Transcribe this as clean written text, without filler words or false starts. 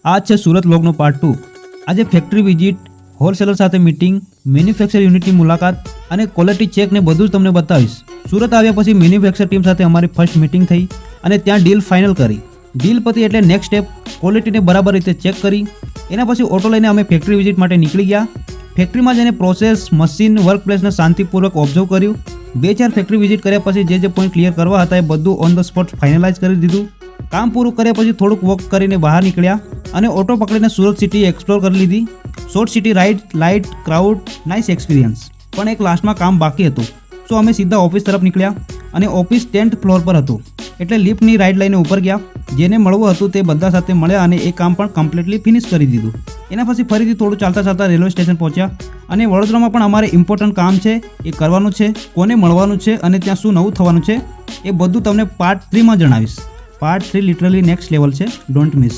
આ છે સુરત વ્લોગનો પાર્ટ 2। આજે ફેક્ટરી વિઝિટ, હોલસેલર સાથે મીટિંગ, મેન્યુફેક્ચર યુનિટની મુલાકાત અને ક્વોલિટી ચેક ને બધું જ તમને બતાવીશ। સુરત આવ્યા પછી મેન્યુફેક્ચર ટીમ સાથે અમારી ફર્સ્ટ મીટિંગ થઈ અને ત્યાં ડીલ ફાઇનલ કરી। ડીલ પતી એટલે નેક્સ્ટ સ્ટેપ ક્વોલિટીને બરાબર રીતે ચેક કરી એના પછી ઓટો લઈને અમે ફેક્ટરી વિઝિટ માટે નીકળી ગયા। ફેક્ટરીમાં જઈને પ્રોસેસ, મશીન, વર્ક પ્લેસને શાંતિપૂર્વક ઓબ્ઝર્વ કર્યું। 2-4 ફેક્ટરી વિઝિટ કર્યા પછી જે પોઈન્ટ ક્લિયર કરવા હતા એ બધું ઓન ધ સ્પોટ ફાઇનલાઇઝ કરી દીધું। કામ પૂરું કર્યા પછી થોડુંક વોક કરીને બહાર નીકળ્યા અને ઓટો પકડીને સુરત સિટી એક્સપ્લોર કરી લીધી। Short city ride, light, crowd, nice experience. પણ એક લાસ્ટમાં કામ બાકી હતું, સો અમે સીધા ઓફિસ તરફ નીકળ્યા અને ઓફિસ 10th ફ્લોર પર હતું એટલે લિફ્ટની રાઇડ લઈને ઉપર ગયા। જેને મળવું હતું તે બધા સાથે મળ્યા અને એ કામ પણ કમ્પ્લીટલી ફિનિશ કરી દીધું। એના પછી ફરીથી થોડું ચાલતા રેલવે સ્ટેશન પહોંચ્યા અને વડોદરામાં પણ અમારે ઇમ્પોર્ટન્ટ કામ છે, એ કરવાનું છે, કોને મળવાનું છે અને ત્યાં શું નવું થવાનું છે એ બધું તમને પાર્ટ 3માં જણાવીશ। પાર્ટ 3 લિટરલી નેક્સ્ટ લેવલ છે, ડોન્ટ મિસ।